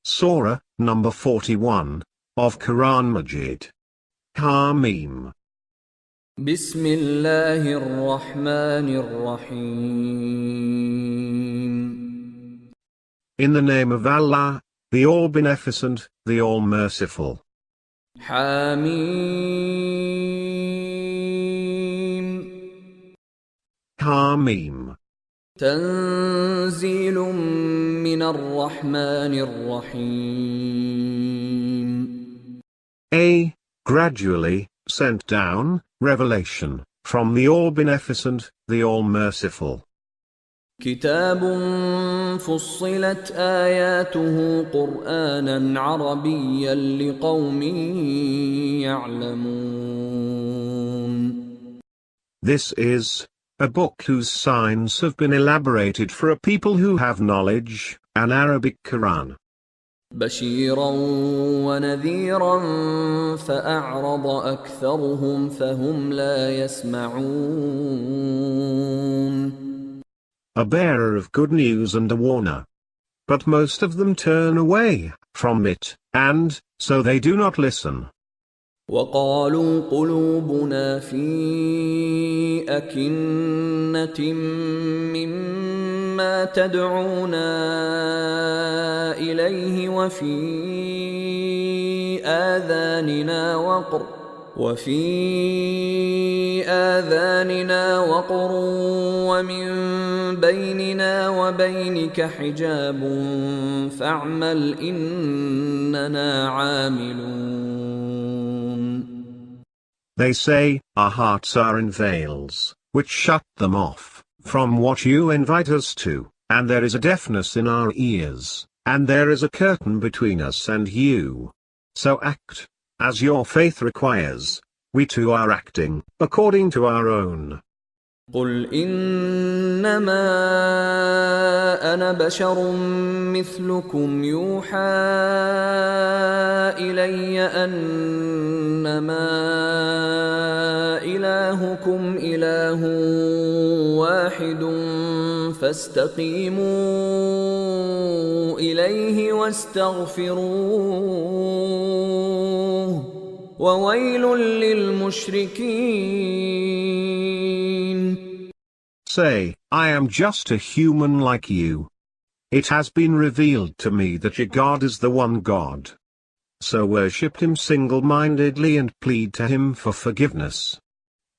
Surah, number 41, of Quran Majeed. Ha Mim. بسم الله الرحمن الرحيم. In the name of Allah, the All-Beneficent, the All-Merciful. حميم. Ha Mim. تنزيل من الرحمن الرحيم. A gradually sent down revelation from the All-Beneficent, the All-Merciful. كتاب فصلت آياته قرآنا عربيا لقوم يعلمون. This is a book whose signs have been elaborated for a people who have knowledge, an Arabic Quran. بشيرا ونذيرا فأعرض أكثرهم فهم لا يسمعون. A bearer of good news and a warner. But most of them turn away from it, and so they do not listen. وقالوا قلوبنا في أكنة مما تدعونا إليه وفي آذاننا وقر ومن بيننا وبينك حجاب فاعمل إننا عاملون. They say, our hearts are in veils, which shut them off from what you invite us to, and there is a deafness in our ears, and there is a curtain between us and you. So act, as your faith requires, we too are acting, according to our own. قل إنما أنا بشر مثلكم يوحى إلي أنما إلهكم إله واحد فاستقيموا إليه واستغفروه وويل للمشركين. Say, I am just a human like you. It has been revealed to me that your God is the one God. So worship him single-mindedly and plead to him for forgiveness.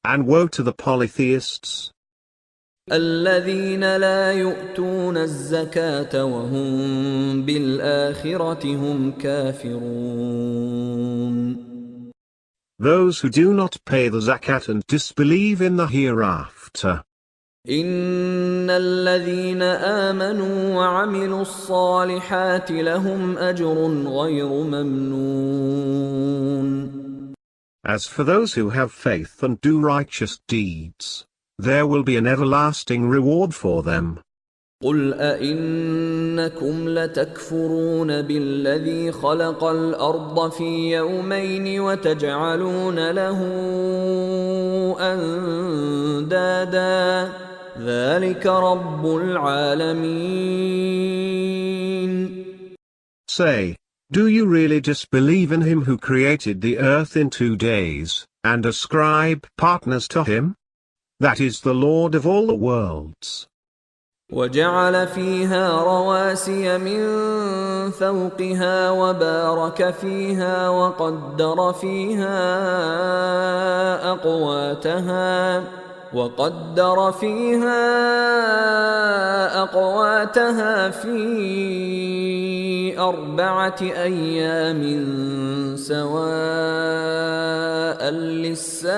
And woe to the polytheists. الذين لا يؤتون الزكاة وهم بالآخرة هم كافرون. Those who do not pay the zakat and disbelieve in the hereafter. إن الذين آمنوا وعملوا الصالحات لهم أجر غير ممنون. As for those who have faith and do righteous deeds, there will be an everlasting reward for them. قل أئنكم لتكفرون بالذي خلق الأرض في يومين وتجعلون له أندادا ذلك رب العالمين. Say, do you really disbelieve in him who created the earth in 2 days, and ascribe partners to him? That is the Lord of all the worlds. وجعل فيها رواسي من فوقها وبارك فيها وقدر فيها أقواتها في 4 أيام سواء للسائلين.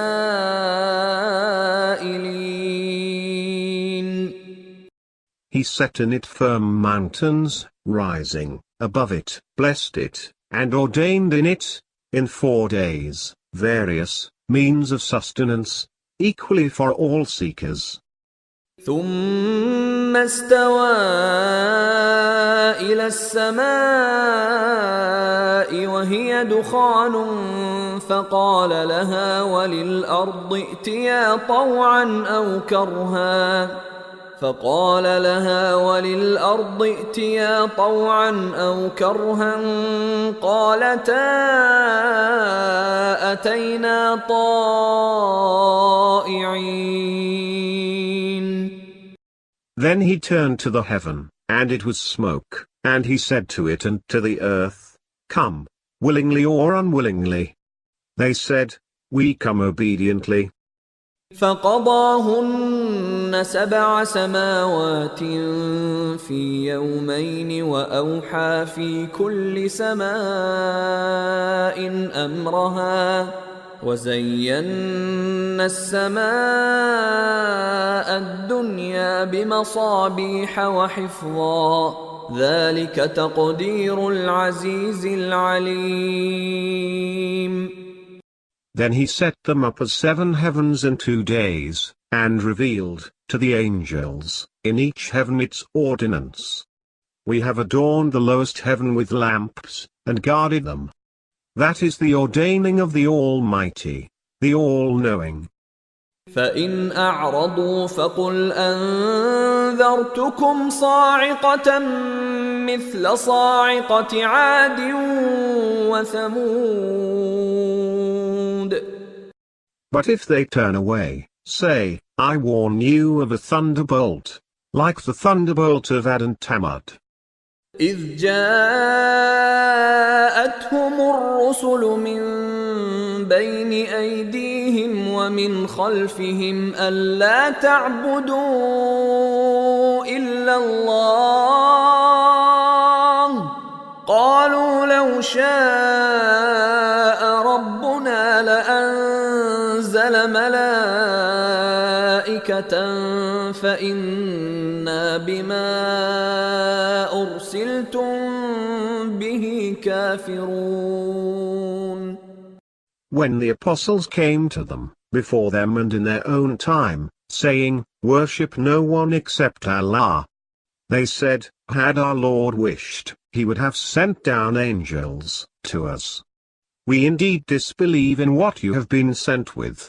He set in it firm mountains, rising above it, blessed it, and ordained in it, in 4 days, various means of sustenance, equally for all seekers. ثم استوى إلى السماء وهي دخان فقال لها وللأرض ائتيا طوعا أو كرها فقال لها وللأرض ائتيا طوعا أو كرها قالتا أتينا طائعين. Then he turned to the heaven, and it was smoke, and he said to it and to the earth, Come, willingly or unwillingly. They said, We come obediently. فقضاهن 7 سماوات في يومين وأوحى في كل سماء أمرها وزينا السماء الدنيا بمصابيح وحفظا ذلك تقدير العزيز العليم. Then he set them up as 7 heavens in 2 days, and revealed, to the angels, in each heaven its ordinance. We have adorned the lowest heaven with lamps, and guarded them. That is the ordaining of the Almighty, the All-Knowing. فإن أعرضوا فقل أنذرتكم صاعقة مثل صاعقة عاد وثمود. But if they turn away, say, I warn you of a thunderbolt, like the thunderbolt of Ad and Thamud. إذ جاءتهم الرسل من بين أيديهم ومن خلفهم ألا تعبدوا إلا الله قالوا لو شاء ربنا لأنزل ملائكة فإنا بما أرسلتم به كافرون. When the apostles came to them, before them and in their own time, saying, Worship no one except Allah. They said, Had our Lord wished, He would have sent down angels to us. We indeed disbelieve in what you have been sent with.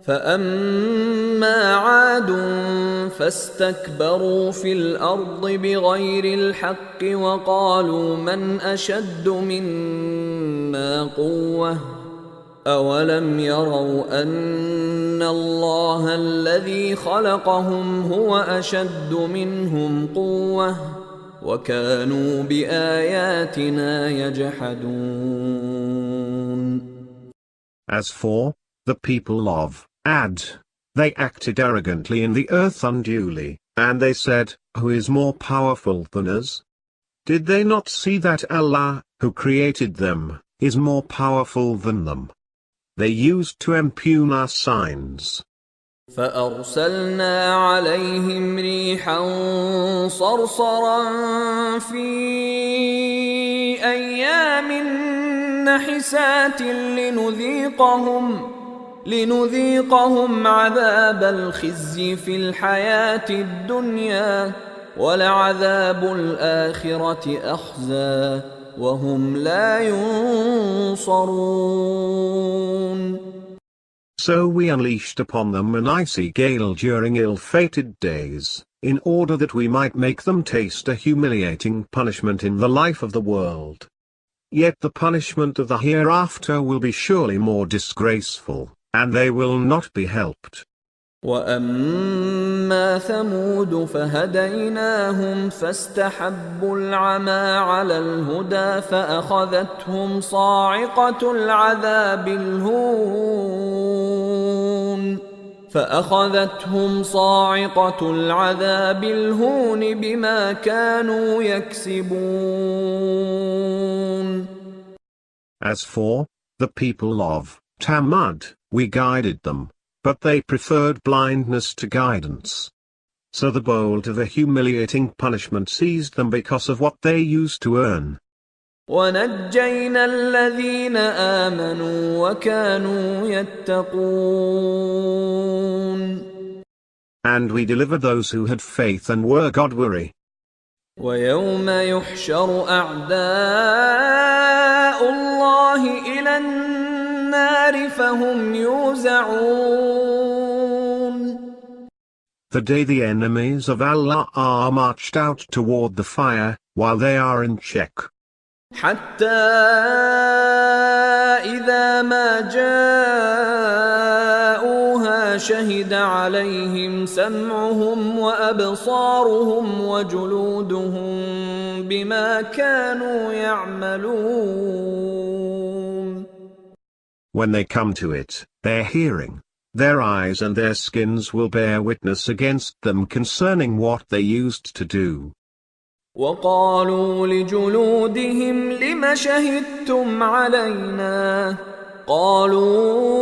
فأما عاد فاستكبروا في الأرض بغير الحق وقالوا من أشد منا قوة أولم يروا أن الله الذي خلقهم هو أشد منهم قوة وكانوا بآياتنا يجحدون. As for the people of Ad, they acted arrogantly in the earth unduly, and they said, Who is more powerful than us? Did they not see that Allah, who created them, is more powerful than them? They used to impugn our signs. فأرسلنا عليهم ريحا صرصرا في أيام نحسات لنذيقهم عذاب الخزي في الحياة الدنيا ولعذاب الآخرة أخزى وهم لا ينصرون. So we unleashed upon them an icy gale during ill-fated days, in order that we might make them taste a humiliating punishment in the life of the world. Yet the punishment of the hereafter will be surely more disgraceful, and they will not be helped. وَأَمَّا ثَمُودُ فَهَدَيْنَاهُمْ فَاسْتَحَبُّوا الْعَمَى عَلَى الْهُدَى فأخذتهم صاعقة العذاب الهون بما كانوا يكسبون. As for the people of Thamud, we guided them, but they preferred blindness to guidance. So the bolt of a humiliating punishment seized them because of what they used to earn. وَنَجَّيْنَا الَّذِينَ آمَنُوا وَكَانُوا يَتَّقُونَ. And we delivered those who had faith and were God-weary. وَيَوْمَ يُحْشَرُ أَعْدَاءُ اللَّهِ إِلَى النَّارِ فَهُمْ يُوزَعُونَ. the day the enemies of Allah are marched out toward the fire, while they are in check. حتى إذا ما جاءوها شهد عليهم سمعهم وأبصارهم وجلودهم بما كانوا يعملون. When they come to it, their hearing, their eyes and their skins will bear witness against them concerning what they used to do. وقالوا لجلودهم لم شهدتم علينا قالوا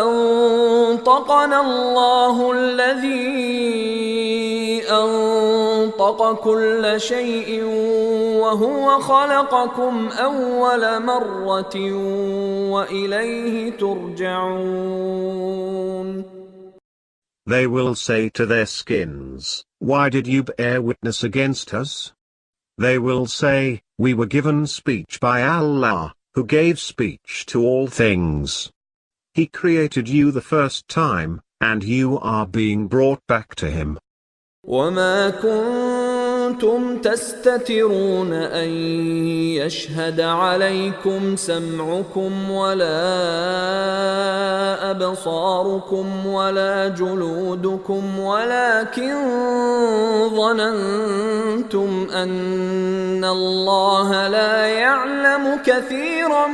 أنطقنا الله الذي أنطق كل شيء وهو خلقكم أول مرة وإليه ترجعون. They will say to their skins, "Why did you bear witness against us?" They will say, "We were given speech by Allah, who gave speech to all things. He created you the first time, and you are being brought back to Him." وما كنتم تستترون أن يشهد عليكم سمعكم ولا أبصاركم ولا جلودكم ولكن ظننتم أن الله لا يعلم كثيرا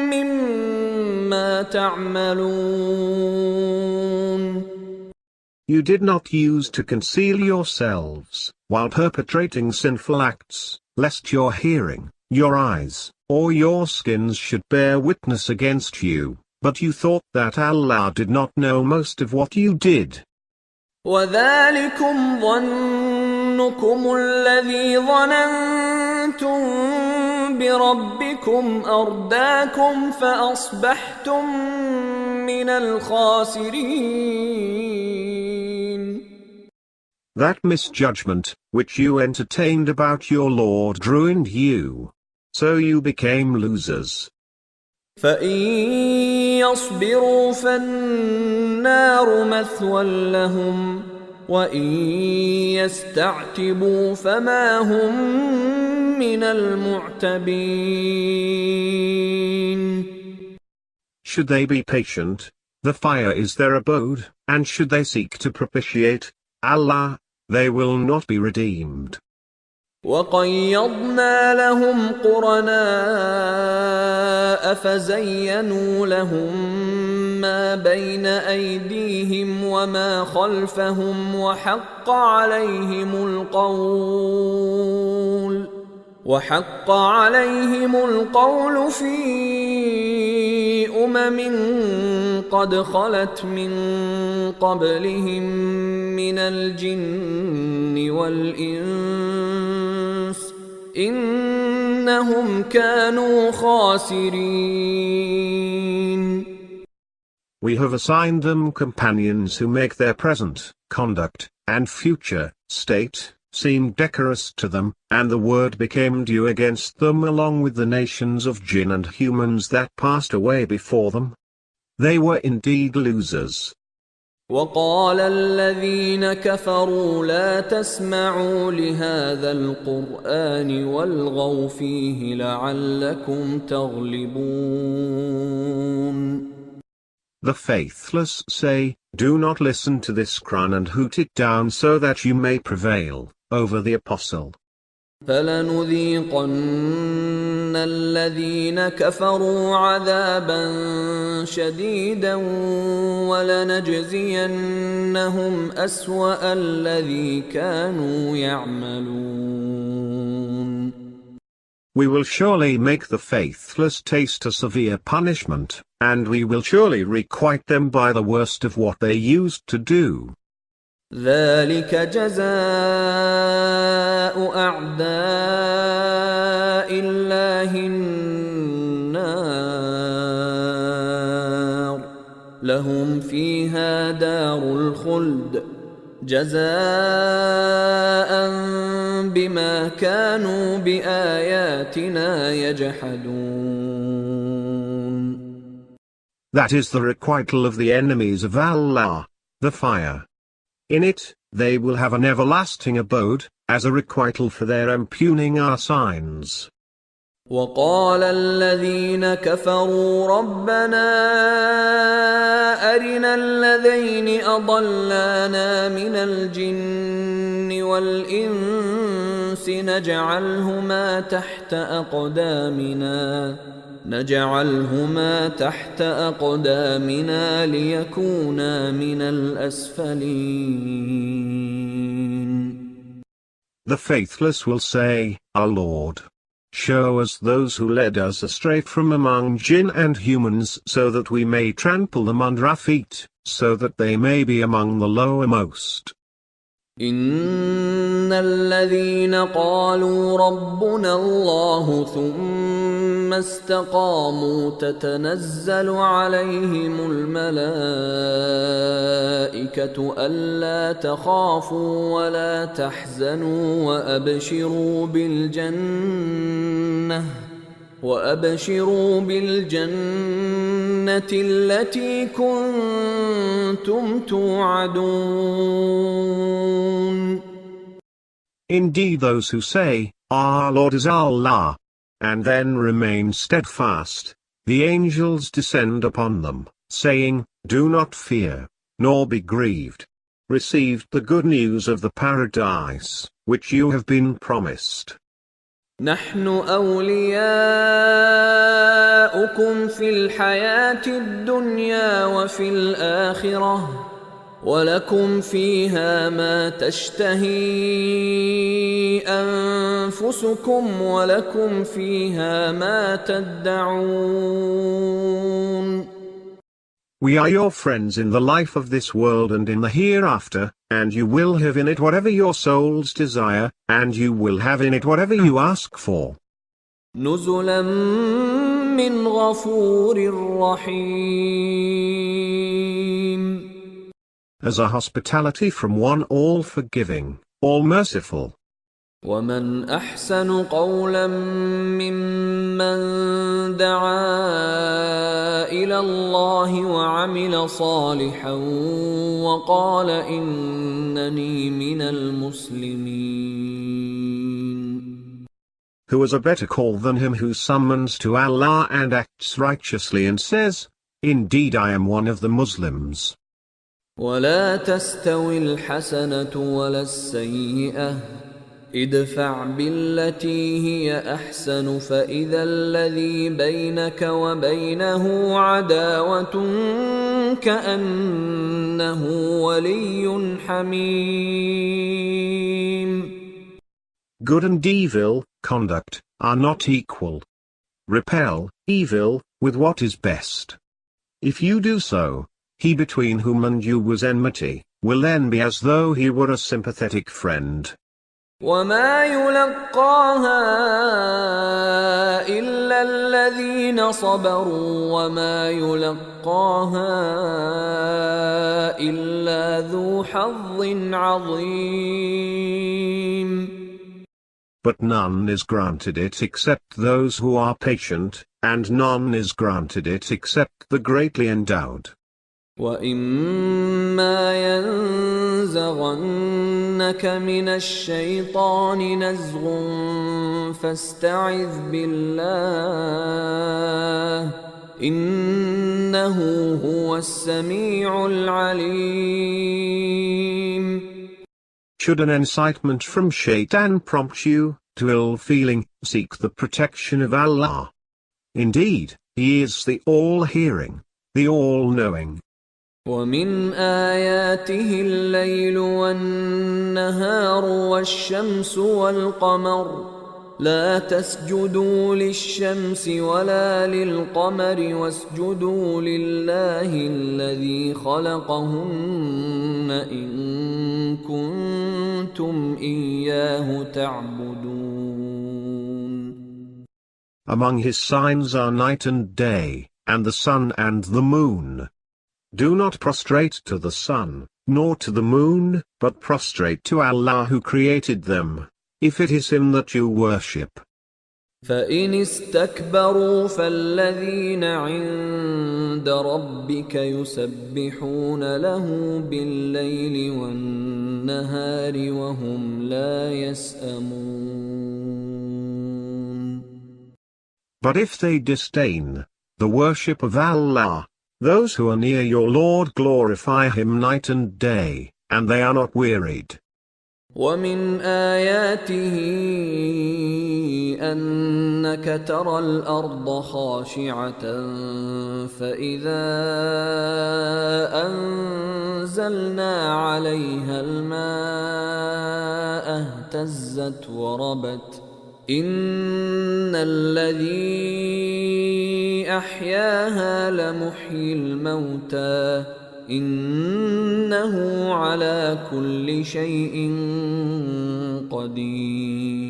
مما تعملون. You did not use to conceal yourselves, while perpetrating sinful acts, lest your hearing, your eyes, or your skins should bear witness against you, but you thought that Allah did not know most of what you did. وَذَلِكُمْ ظَنُّكُمُ الَّذِي ظَنَنْتُمْ بِرَبِّكُمْ أَرْدَاكُمْ فَأَصْبَحْتُمْ مِنَ الْخَاسِرِينَ. That misjudgment, which you entertained about your Lord, ruined you. So you became losers. فَإِن يَصْبِرُوا فَالنَّارُ مَثْوًى لَهُمْ وَإِن يَسْتَعْتِبُوا فَمَا هُمْ مِنَ الْمُعْتَبِينَ. Should they be patient, the fire is their abode, and should they seek to propitiate Allah, they will not be redeemed. وَقَيَّضْنَا لَهُمْ قُرَنَاءَ فَزَيَّنُوا لَهُم مَّا بَيْنَ أَيْدِيهِمْ وَمَا خَلْفَهُمْ وَحَقَّ عَلَيْهِمُ الْقَوْلُ فِي أُمَمٍ قَدْ خَلَتْ مِن قَبْلِهِم مِّنَ الْجِنِّ وَالْإِنسِ إِنَّهُمْ كَانُوا خَاسِرِينَ. We have assigned them companions who make their present conduct and future state seem decorous to them, and the word became due against them along with the nations of jinn and humans that passed away before them. They were indeed losers. وقال الذين كفروا لا تسمعوا لهذا القرآن والغوا فيه لعلكم تغلبون. The faithless say, "Do not listen to this Quran and hoot it down so that you may prevail over the apostle." فَلَنُذِيقَنَّ الَّذِينَ كَفَرُوا عَذَابًا شَدِيدًا وَلَنَجْزِيَنَّهُمْ أَسْوَأَ الَّذِي كَانُوا يَعْمَلُونَ. We will surely make the faithless taste a severe punishment, and we will surely requite them by the worst of what they used to do. ذَلِكَ جَزَاءُ أَعْدَاءِ اللَّهِ النَّارُ لَهُمْ فِيهَا دَارُ الْخُلْدِ جَزَاءً بِمَا كَانُوا بِآيَاتِنَا يَجْحَدُونَ. That is the requital of the enemies of Allah, the fire. In it, they will have an everlasting abode, as a requital for their impugning our signs. وقال الذين كفروا ربنا أرنا الذين أضلانا من الجن والإنس نجعلهما تحت أقدامنا ليكونا من الأسفلين. The faithless will say, Our Lord, show us those who led us astray from among jinn and humans so that we may trample them under our feet, so that they may be among the lowermost. إن الذين قالوا ربنا الله ثم استقاموا تتنزل عليهم الملائكة ألا تخافوا ولا تحزنوا وأبشروا بالجنة التي كنتم توعدون. Indeed, those who say, Our Lord is Allah, and then remain steadfast, the angels descend upon them, saying, Do not fear, nor be grieved. Received the good news of the paradise, which you have been promised. نحن أولياؤكم في الحياة الدنيا وفي الآخرة ولكم فيها ما تشتهي أنفسكم ولكم فيها ما تدعون. We are your friends in the life of this world and in the hereafter, and you will have in it whatever your souls desire, and you will have in it whatever you ask for. نزلا من غفور رحيم. As a hospitality from one all-forgiving, all-merciful. ومن أحسن قولا ممن دعا إلى الله وعمل صالحا وقال إنني من المسلمين. Who is a better call than him who summons to Allah and acts righteously and says, Indeed I am one of the Muslims. ولا تستوي الحسنة ولا السيئة ادفع بالتي هي أحسن فإذا الذي بينك وبينه عداوة كأنه ولي حميم. Good and evil conduct are not equal. Repel evil with what is best. If you do so, he between whom and you was enmity, will then be as though he were a sympathetic friend. وما يلقاها إلا الذين صبروا وما يلقاها إلا ذو حظ عظيم. But none is granted it except those who are patient, and none is granted it except the greatly endowed. وَإِمَّا يَنزَغَنَّكَ مِنَ الشَّيْطَانِ نَزْغٌ فَاسْتَعِذْ بِاللَّهِ إِنَّهُ هُوَ السَّمِيعُ الْعَلِيمُ. Should an incitement from Shaitan prompt you to ill feeling, seek the protection of Allah. Indeed, He is the all-hearing, the all-knowing. وَمِنْ آيَاتِهِ اللَّيْلُ وَالنَّهَارُ وَالشَّمْسُ وَالْقَمَرُ لَا تَسْجُدُوا لِلشَّمْسِ وَلَا لِلْقَمَرِ وَاسْجُدُوا لِلَّهِ الَّذِي خَلَقَهُنَّ إِن كُنتُمْ إِيَّاهُ تَعْبُدُونَ. Among His signs are night and day, and the sun and the moon. Do not prostrate to the sun, nor to the moon, but prostrate to Allah who created them, if it is Him that you worship. فإن استكبروا فالذين عند ربك يسبحون له بالليل والنهار وهم لا يسأمون. But if they disdain the worship of Allah, those who are near your Lord glorify Him night and day, and they are not wearied. ومن آياته أنك ترى الأرض خاشعة فإذا أنزلنا عليها الماء اهتزت وربت إن الذي أحياها لمحيي الموتى إنه على كل شيء قدير.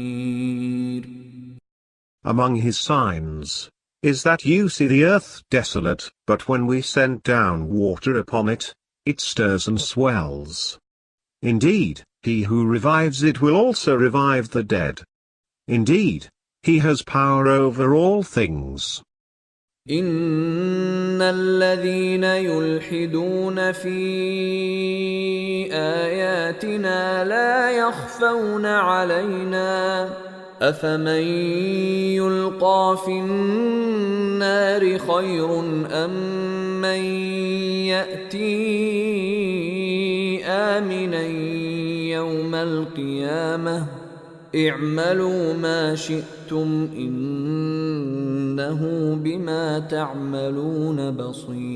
Among His signs is that you see the earth desolate, but when we send down water upon it, it stirs and swells. Indeed, He who revives it will also revive the dead. Indeed, He has power over all things. إن الذين يلحدون في آياتنا لا يخفون علينا أفمن يلقى في النار خير أم من يأتي آمنا يوم القيامة اعملوا ما شئتم إنه بما تعملون بصير.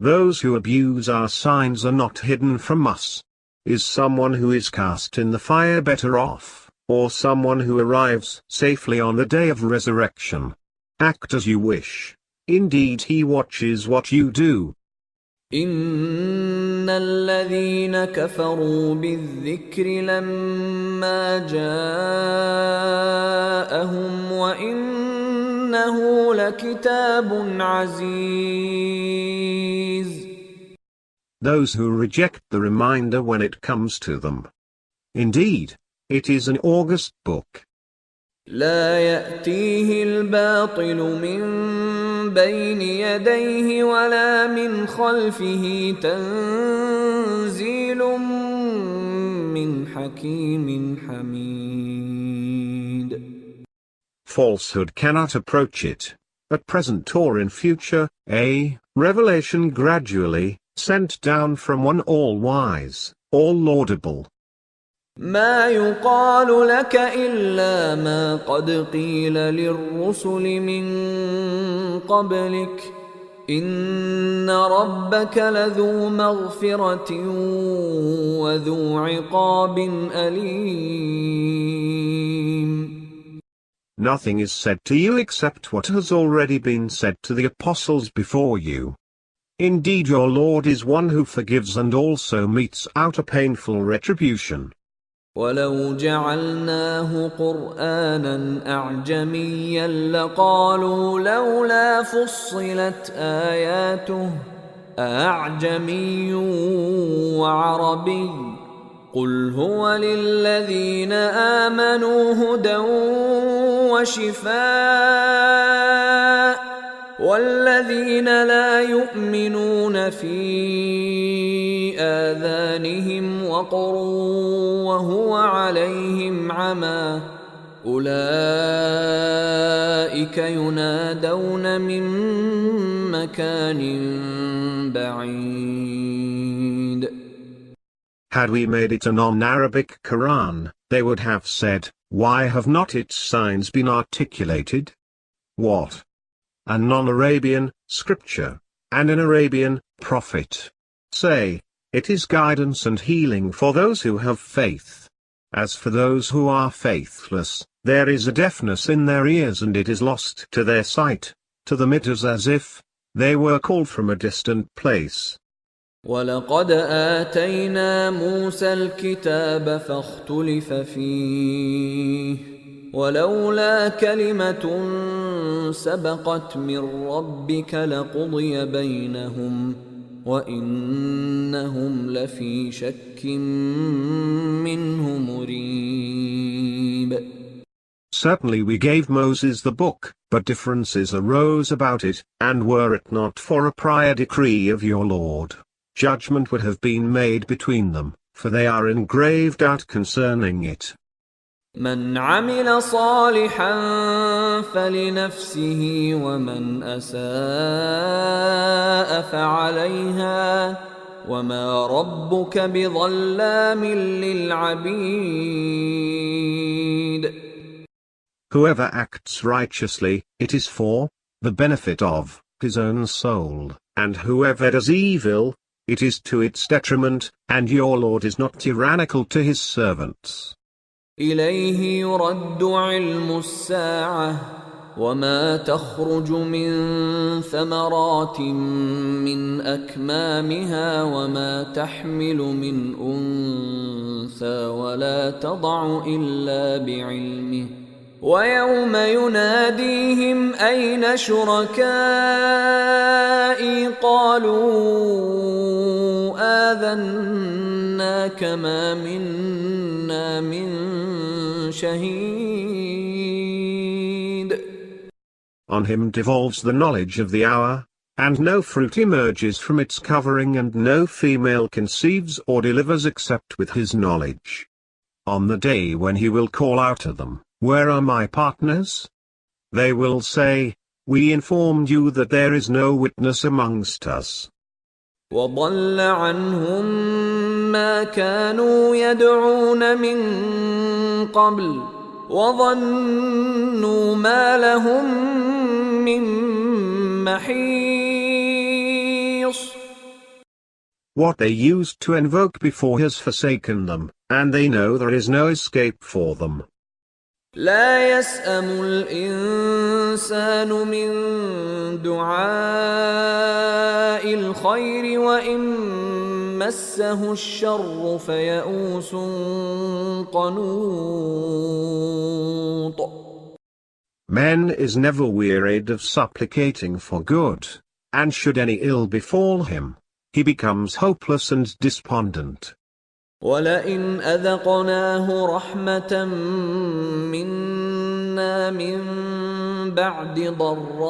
Those who abuse our signs are not hidden from us. Is someone who is cast in the fire better off, or someone who arrives safely on the day of resurrection? Act as you wish. Indeed, He watches what you do. إن الذين كفروا بالذكر لما جاءهم وإنه لكتاب عزيز. Those who reject the reminder when it comes to them. Indeed, it is an august book. لا يأتيه الباطل من بين يديه ولا من خلفه تنزيل من حكيم حميد. Falsehood cannot approach it, at present or in future, a revelation gradually, sent down from one all-wise, all-laudable. ما يقال لك إلا ما قد قيل للرسل من قبلك إن ربك لذو مغفرة وذو عقاب أليم. Nothing is said to you except what has already been said to the apostles before you. Indeed, your Lord is one who forgives and also metes out a painful retribution. ولو جعلناه قرآنا أعجميا لقالوا لولا فصلت آياته أأعجمي وعربي قل هو للذين آمنوا هدى وشفاء والذين لا يؤمنون في آذانهم وقر وهو عليهم عمى أولئك ينادون من مكان بعيد. Had we made it a non-Arabic Quran, they would have said, why have not its signs been articulated? What? A non-Arabian scripture, and an Arabian prophet. Say, it is guidance and healing for those who have faith. As for those who are faithless, there is a deafness in their ears and it is lost to their sight. To them it is as if they were called from a distant place. وَلَقَدْ آتَيْنَا مُوسَى الْكِتَابَ فَاخْتُلِفَ فِيهِ وَلَوْلَا كَلِمَةٌ سَبَقَتْ مِنْ رَبِّكَ لَقُضِيَ بَيْنَهُمْ وَإِنَّهُمْ لَفِي شَكٍّ مِّنْهُ مُرِيبٍ. Certainly we gave Moses the book, but differences arose about it, and were it not for a prior decree of your Lord, judgment would have been made between them, for they are in grave doubt concerning it. من عمل صالحا فلنفسه ومن أساء فعليها وما ربك بظلام للعبيد. Whoever acts righteously, it is for the benefit of his own soul, and whoever does evil, it is to its detriment, and your Lord is not tyrannical to his servants. إليه يرد علم الساعة وما تخرج من ثمرات من أكمامها وما تحمل من أنثى ولا تضع إلا بعلمه ويوم يناديهم أين شركائي قالوا آذناك ما منا من شهيد. On him devolves the knowledge of the hour, and no fruit emerges from its covering and no female conceives or delivers except with his knowledge. On the day when he will call out to them, where are my partners? They will say, we informed you that there is no witness amongst us. وضل عنهم ما كانوا يدعون من قبل وظنوا ما لهم من محيص. What they used to invoke before has forsaken them, and they know there is no escape for them. لا يسأم الإنسان من دعاء الخير وإن مسه الشر فيئوس قنوط. Man is never wearied of supplicating for good, and should any ill befall him, he becomes hopeless and despondent. وَلَئِنْ أَذَقْنَاهُ رَحْمَةً مِنَّا مِنْ بَعْدِ ضَرَّاءَ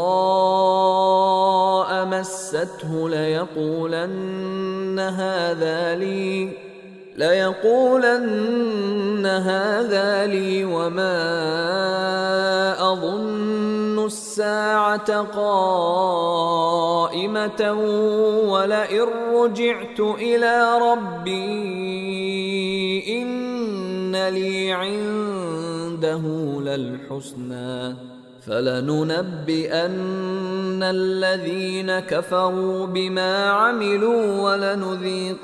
مَسَّتْهُ لَيَقُولَنَّ هَذَا لِي وَمَا أَظُنُّ السَّاعَةَ قَائِمَةً وَلَئِن رُّجِعْتُ إِلَى رَبِّي إِنَّ لِي عِندَهُ لَلْحُسْنَىٰ فَلَنُنَبِّئَنَّ الَّذِينَ كَفَرُوا بِمَا عَمِلُوا وَلَنُذِيقَنَّهُم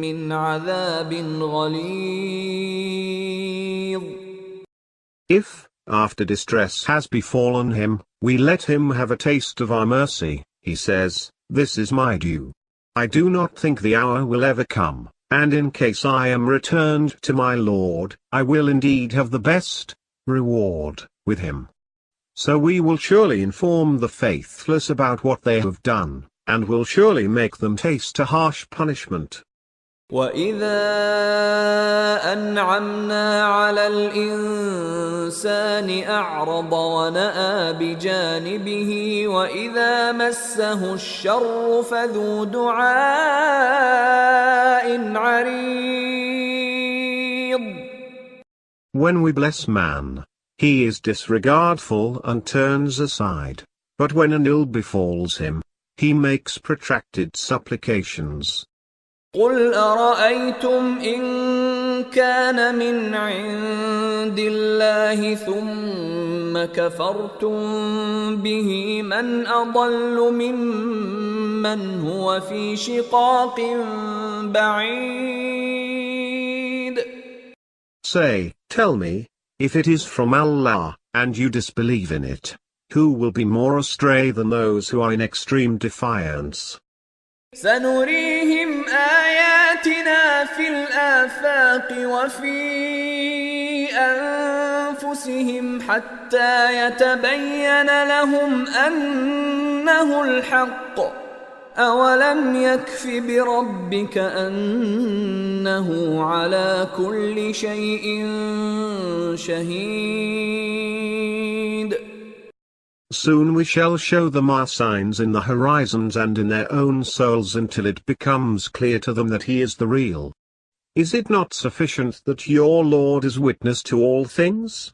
مِّنْ عَذَابٍ غَلِيظٍ. If, after distress has befallen him, we let him have a taste of our mercy, he says, this is my due. I do not think the hour will ever come, and in case I am returned to my Lord, I will indeed have the best reward with him. So we will surely inform the faithless about what they have done, and will surely make them taste a harsh punishment. وَإِذَا أَنْعَمْنَا عَلَى الْإِنسَانِ أَعْرَضَ وَنَأَىٰ بِجَانِبِهِ وَإِذَا مَسَّهُ الشَّرُّ فَذُو دُعَاءٍ عَرِيضٍ. When we bless man, he is disregardful and turns aside, but when an ill befalls him, he makes protracted supplications. قُلْ أَرَأَيْتُمْ إِنْ كَانَ مِنْ عِنْدِ اللَّهِ ثُمَّ كَفَرْتُمْ بِهِ مَنْ أَضَلُّ مِمَّنْ هُوَ فِي شِقَاقٍ بَعِيدٍ. Say, tell me, if it is from Allah, and you disbelieve in it, who will be more astray than those who are in extreme defiance? سنريهم آياتنا في الآفاق وفي أنفسهم حتى يتبين لهم أنه الحق أولم يكف بربك أنه على كل شيء شهيد. Soon we shall show them our signs in the horizons and in their own souls until it becomes clear to them that He is the real. Is it not sufficient that your Lord is witness to all things?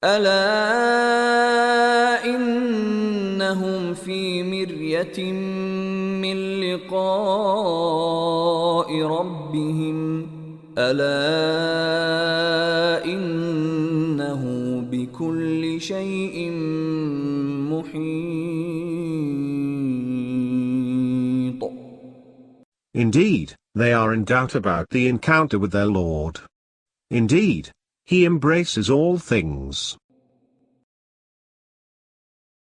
ألا إنهم في مرية من لقاء ربهم ألا إنه بكل شيء محيط. Indeed, they are in doubt about the encounter with their Lord. Indeed, He embraces all things.